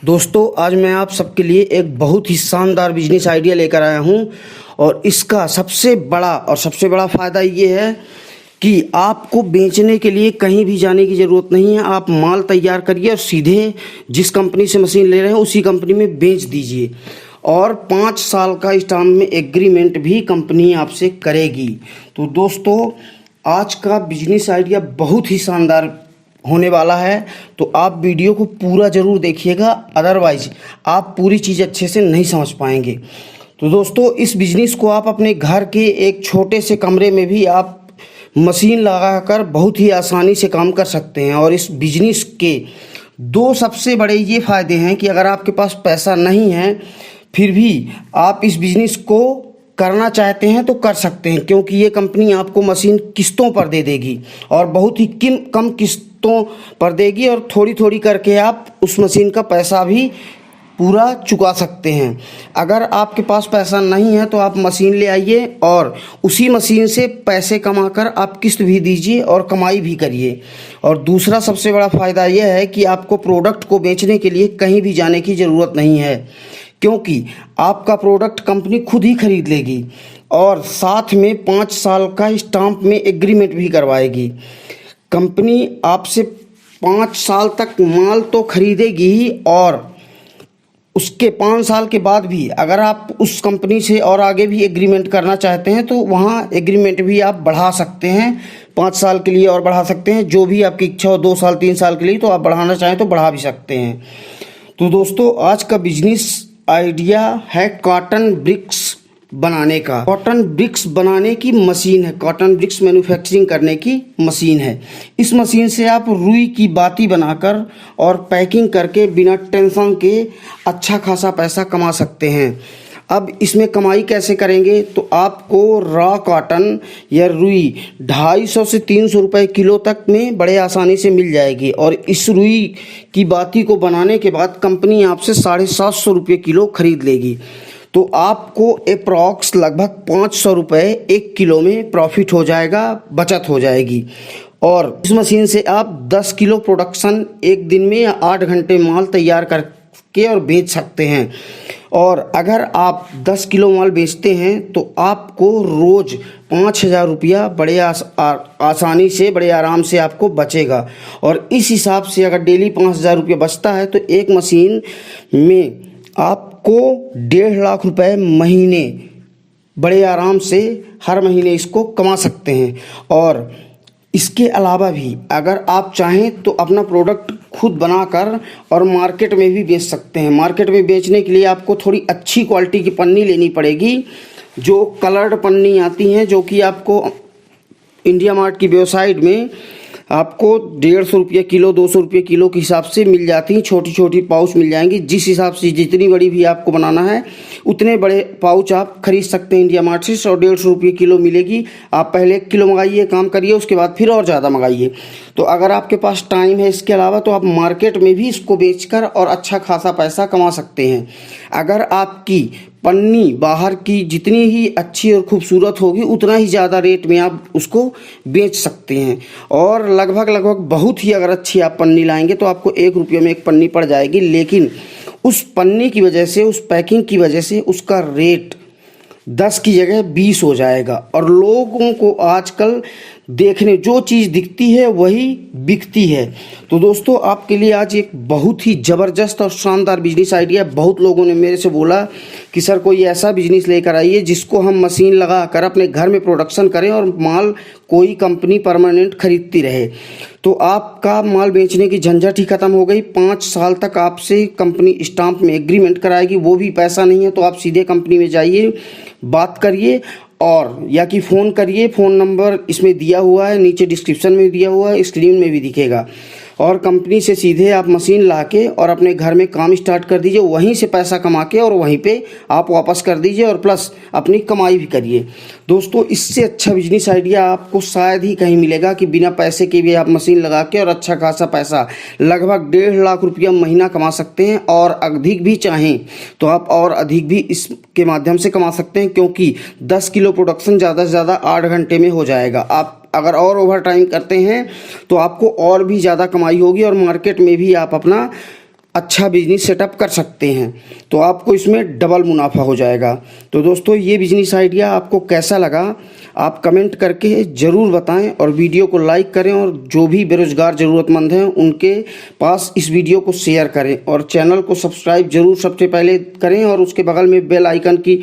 दोस्तों, आज मैं आप सबके लिए एक बहुत ही शानदार बिजनेस आइडिया लेकर आया हूं और इसका सबसे बड़ा फ़ायदा ये है कि आपको बेचने के लिए कहीं भी जाने की ज़रूरत नहीं है। आप माल तैयार करिए और सीधे जिस कंपनी से मशीन ले रहे हैं उसी कंपनी में बेच दीजिए और 5 साल का स्टाम्प में एग्रीमेंट भी कंपनी आपसे करेगी। तो दोस्तों, आज का बिजनेस आइडिया बहुत ही शानदार होने वाला है, तो आप वीडियो को पूरा ज़रूर देखिएगा, अदरवाइज आप पूरी चीज़ अच्छे से नहीं समझ पाएंगे। तो दोस्तों, इस बिज़नेस को आप अपने घर के एक छोटे से कमरे में भी आप मशीन लगाकर बहुत ही आसानी से काम कर सकते हैं। और इस बिज़नेस के दो सबसे बड़े ये फ़ायदे हैं कि अगर आपके पास पैसा नहीं है फिर भी आप इस बिज़नेस को करना चाहते हैं तो कर सकते हैं, क्योंकि ये कंपनी आपको मशीन किस्तों पर दे देगी और बहुत ही कम किस्तों पर देगी और थोड़ी थोड़ी करके आप उस मशीन का पैसा भी पूरा चुका सकते हैं। अगर आपके पास पैसा नहीं है तो आप मशीन ले आइए और उसी मशीन से पैसे कमाकर आप किस्त भी दीजिए और कमाई भी करिए। और दूसरा सबसे बड़ा फ़ायदा यह है कि आपको प्रोडक्ट को बेचने के लिए कहीं भी जाने की ज़रूरत नहीं है, क्योंकि आपका प्रोडक्ट कंपनी खुद ही खरीद लेगी और साथ में 5 साल का स्टाम्प में एग्रीमेंट भी करवाएगी। कंपनी आपसे 5 साल तक माल तो खरीदेगी ही और उसके 5 साल के बाद भी अगर आप उस कंपनी से और आगे भी एग्रीमेंट करना चाहते हैं तो वहाँ एग्रीमेंट भी आप बढ़ा सकते हैं, 5 साल के लिए और बढ़ा सकते हैं। जो भी आपकी इच्छा हो, 2 साल 3 साल के लिए तो आप बढ़ाना चाहें तो बढ़ा भी सकते हैं। तो दोस्तों, आज का बिजनेस आइडिया है कॉटन ब्रिक्स बनाने का। कॉटन ब्रिक्स बनाने की मशीन है, कॉटन ब्रिक्स मैन्युफैक्चरिंग करने की मशीन है। इस मशीन से आप रुई की बाती बनाकर और पैकिंग करके बिना टेंशन के अच्छा खासा पैसा कमा सकते हैं। अब इसमें कमाई कैसे करेंगे, तो आपको रॉ कॉटन या रुई 250 से 300 रुपये किलो तक में बड़े आसानी से मिल जाएगी और इस रुई की बाती को बनाने के बाद कंपनी आपसे 750 रुपये किलो खरीद लेगी। तो आपको अप्रॉक्स लगभग 500 रुपये 1 किलो में प्रॉफिट हो जाएगा, बचत हो जाएगी। और इस मशीन से आप 10 किलो प्रोडक्शन एक दिन में या 8 घंटे माल तैयार करके और बेच सकते हैं। और अगर आप 10 किलो माल बेचते हैं तो आपको रोज़ 5,000 रुपया बड़े आसानी से, बड़े आराम से आपको बचेगा। और इस हिसाब से अगर डेली 5,000 रुपया बचता है तो एक मशीन में आपको 1.5 लाख रुपए महीने बड़े आराम से हर महीने इसको कमा सकते हैं। और इसके अलावा भी अगर आप चाहें तो अपना प्रोडक्ट खुद बनाकर और मार्केट में भी बेच सकते हैं। मार्केट में बेचने के लिए आपको थोड़ी अच्छी क्वालिटी की पन्नी लेनी पड़ेगी, जो कलर्ड पन्नी आती हैं, जो कि आपको इंडिया मार्ट की वेबसाइट में आपको 150 रुपये किलो, 200 रुपये किलो के हिसाब से मिल जाती हैं। छोटी छोटी पाउच मिल जाएंगी, जिस हिसाब से जितनी बड़ी भी आपको बनाना है उतने बड़े पाउच आप खरीद सकते हैं इंडिया मार्ट से। 150 रुपये किलो मिलेगी। आप पहले 1 किलो मंगाइए, काम करिए, उसके बाद फिर और ज़्यादा मंगाइए। तो अगर आपके पास टाइम है इसके अलावा तो आप मार्केट में भी इसको बेचकर और अच्छा खासा पैसा कमा सकते हैं। अगर आपकी पन्नी बाहर की जितनी ही अच्छी और खूबसूरत होगी उतना ही ज़्यादा रेट में आप उसको बेच सकते हैं। और लगभग बहुत ही अगर अच्छी आप पन्नी लाएंगे तो आपको 1 रुपये में एक पन्नी पड़ जाएगी, लेकिन उस पन्नी की वजह से, उस पैकिंग की वजह से उसका रेट 10 की जगह 20 हो जाएगा। और लोगों को आजकल देखने जो चीज़ दिखती है वही बिकती है। तो दोस्तों, आपके लिए आज एक बहुत ही ज़बरदस्त और शानदार बिजनेस आइडिया। बहुत लोगों ने मेरे से बोला कि सर कोई ऐसा बिजनेस लेकर आइए जिसको हम मशीन लगा कर अपने घर में प्रोडक्शन करें और माल कोई कंपनी परमानेंट खरीदती रहे। तो आपका माल बेचने की झंझट ही ख़त्म हो गई। 5 साल तक आपसे कंपनी स्टाम्प में एग्रीमेंट कराएगी, वो भी पैसा नहीं है तो आप सीधे कंपनी में जाइए, बात करिए और या कि फ़ोन करिए। फ़ोन नंबर इसमें दिया हुआ है, नीचे डिस्क्रिप्शन में दिया हुआ है, स्क्रीन में भी दिखेगा। और कंपनी से सीधे आप मशीन लाके और अपने घर में काम स्टार्ट कर दीजिए, वहीं से पैसा कमा के और वहीं पे आप वापस कर दीजिए और प्लस अपनी कमाई भी करिए। दोस्तों, इससे अच्छा बिजनेस आइडिया आपको शायद ही कहीं मिलेगा कि बिना पैसे के भी आप मशीन लगा के और अच्छा खासा पैसा लगभग 1.5 लाख रुपया महीना कमा सकते हैं। और अधिक भी चाहें तो आप और अधिक भी इसके माध्यम से कमा सकते हैं, क्योंकि 10 किलो प्रोडक्शन ज़्यादा से ज़्यादा 8 घंटे में हो जाएगा। आप अगर और ओवर टाइम करते हैं तो आपको और भी ज़्यादा कमाई होगी और मार्केट में भी आप अपना अच्छा बिजनेस सेटअप कर सकते हैं, तो आपको इसमें डबल मुनाफा हो जाएगा। तो दोस्तों, ये बिजनेस आइडिया आपको कैसा लगा आप कमेंट करके ज़रूर बताएं और वीडियो को लाइक करें, और जो भी बेरोज़गार ज़रूरतमंद हैं उनके पास इस वीडियो को शेयर करें, और चैनल को सब्सक्राइब ज़रूर सबसे पहले करें, और उसके बगल में बेल आइकन की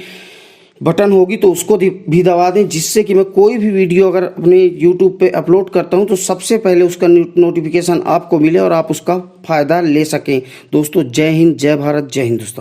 बटन होगी तो उसको भी दबा दें, जिससे कि मैं कोई भी वीडियो अगर अपने YouTube पे अपलोड करता हूं तो सबसे पहले उसका नोटिफिकेशन आपको मिले और आप उसका फ़ायदा ले सकें। दोस्तों, जय हिंद, जय भारत, जय हिंदुस्तान।